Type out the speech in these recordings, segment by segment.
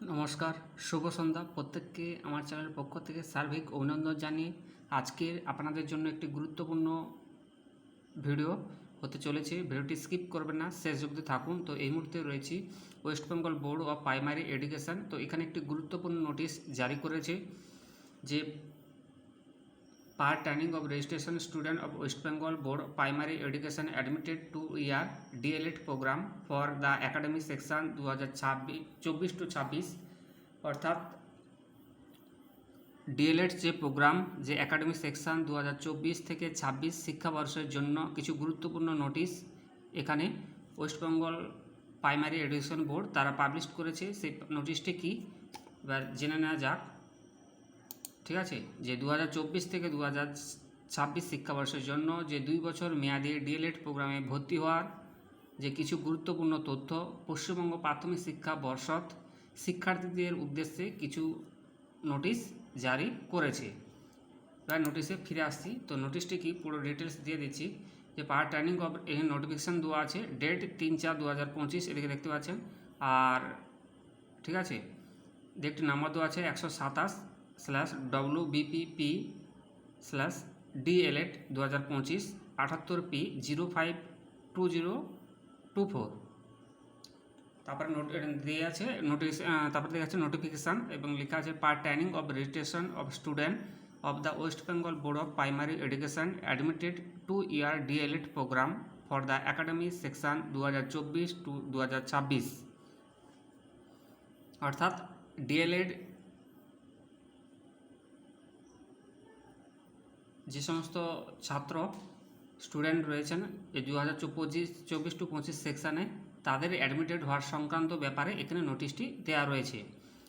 নমস্কার, শুভ সন্ধ্যা। প্রত্যেককে আমার চ্যানেলের পক্ষ থেকে সার্বিক অভিনন্দন জানিয়ে আজকের আপনাদের জন্য একটি গুরুত্বপূর্ণ ভিডিও হতে চলেছে। ভিডিওটি স্কিপ করবেন না, শেষ অবধি থাকুন। তো এই মুহূর্তে রয়েছি West Bengal board of primary education. তো এখানে একটি গুরুত্বপূর্ণ নোটিশ জারি করেছে যে turning of registration student of West Bengal board of primary education admitted two year D.El.Ed programme for the academic section 2024-26 অর্থাৎ ডিএলএড যে প্রোগ্রাম যে একাডেমিক সেকশন 2024 থেকে 26 শিক্ষাবর্ষের জন্য কিছু গুরুত্বপূর্ণ নোটিশ এখানে West Bengal primary education board তারা পাবলিশ করেছে। সেই নোটিশটি কি এবার জেনে নেওয়া যাক। ঠিক আছে, যে 2024 থেকে 2026 শিক্ষাবর্ষের জন্য যে 2 বছর মেয়াদী ডিএলএড প্রোগ্রামে ভর্তি হওয়ার যে কিছু গুরুত্বপূর্ণ তথ্য পশ্চিমবঙ্গ প্রাথমিক শিক্ষা পর্ষদ শিক্ষার্থীদের উদ্দেশ্যে কিছু নোটিশ জারি করেছে। এবার নোটিশে ফিরে আসছি। তো নোটিশটি কি পুরো ডিটেলস দিয়ে দিচ্ছি। যে টার্নিং অফ এই নোটিফিকেশান দেওয়া আছে, ডেট 3/4/2025 এদিকে দেখতে পাচ্ছেন। আর ঠিক আছে, একটি নাম্বার দেওয়া আছে 107/WBPP/DLED 2025 78P052024। তারপরে দিয়ে আছে নোটিশ, তারপরে দেখা যাচ্ছে নোটিফিকেশান এবং লেখা আছে turning of registration of student of the West Bengal board of primary education admitted 2 year D.El.Ed programme for the academic section 2024-2026 অর্থাৎ ডিএলএড যে সমস্ত ছাত্র স্টুডেন্ট রয়েছেন এই 2024-25 সেকশানে তাদের অ্যাডমিটেড হওয়ার সংক্রান্ত ব্যাপারে এখানে নোটিশটি দেওয়া রয়েছে।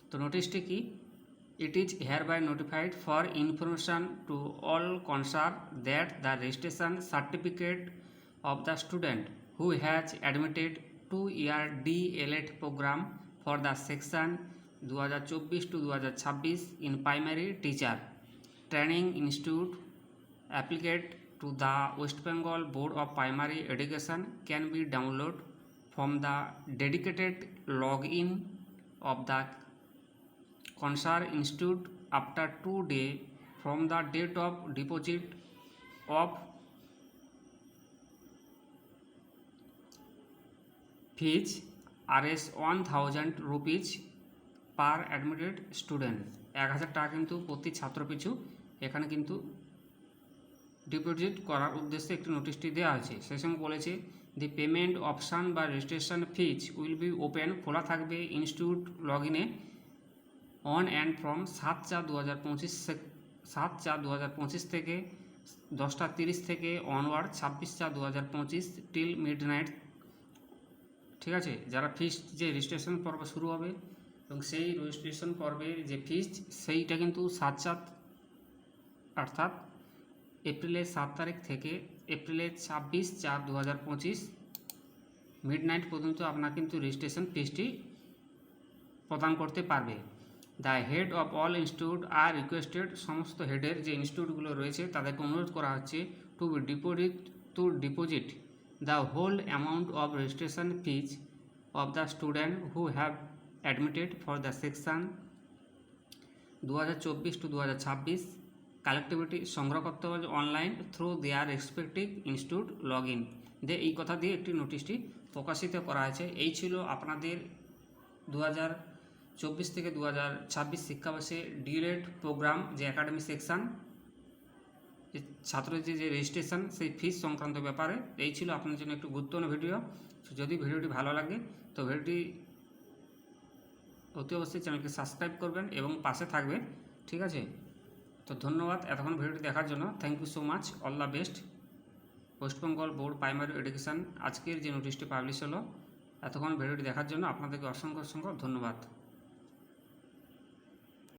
তো নোটিশটি কি, it is hereby notified for information to all concern that the registration certificate of the student who has admitted 2 year D.El.Ed programme for the section 2024-2026 in primary teacher training institute applicant to the West Bengal Board of Primary Education can be downloaded from the dedicated login of the concerned institute after 2 days from the date of deposit of fees Rs 1000 rupees per admitted student. 1000 টাকা কিন্তু প্রতি ছাত্র পিছু এখানে কিন্তু deposit করার উদ্দেশ্যে একটি নোটিশটি দেওয়া হয়েছে। সেই সঙ্গে বলেছে দি পেমেন্ট অপশান বা registration fees will be open, খোলা থাকবে ইনস্টিটিউট লগ ইনে অন অ্যান্ড ফ্রম 7/4/2025 থেকে 10:30 থেকে অনওয়ার্ড 26/4/2025 টিল মিডনাইট। ঠিক আছে, যারা ফিজ যে রেজিস্ট্রেশন পর্ব শুরু হবে এবং সেই রেজিস্ট্রেশন পর্বের যে ফিজ সেইটা কিন্তু 7/7 অর্থাৎ এপ্রিলের 7 তারিখ থেকে এপ্রিলের 26/4/2025 মিডনাইট পর্যন্ত আপনার কিন্তু রেজিস্ট্রেশন ফিজটি প্রদান করতে পারবে। The head of all institute are requested, সমস্ত হেডের যে ইনস্টিটিউটগুলো রয়েছে তাদেরকে অনুরোধ করা হচ্ছে to deposit the whole amount of registration fees of the student who have admitted for the section 2024-2026 collectively সংগ্রহ করতে হবে online through their respective institute log in. এই কথা দিয়ে একটি নোটিশটি প্রকাশিত করা হয়েছে। এই ছিল আপনাদের 2024 থেকে 2026 শিক্ষাবর্ষে ডিএলএড প্রোগ্রাম যে একাডেমিক সেকশন যে ছাত্রদের যে রেজিস্ট্রেশন সেই ফিস সংক্রান্ত ব্যাপারে। এই ছিল আপনাদের জন্য একটু গুরুত্বপূর্ণ ভিডিও। যদি ভিডিওটি ভালো লাগে তো ভিডিওটি অতি অবশ্যই চ্যানেলকে সাবস্ক্রাইব করবেন এবং পাশে থাকবেন। ঠিক আছে, তো ধন্যবাদ এতক্ষণ ভিডিওটি দেখার জন্য। Thank you so much, all the best. West Bengal board primary education আজকের যে নোটিশটি পাবলিশ হলো, এতক্ষণ ভিডিওটি দেখার জন্য আপনাদেরকে অসংখ্য ধন্যবাদ।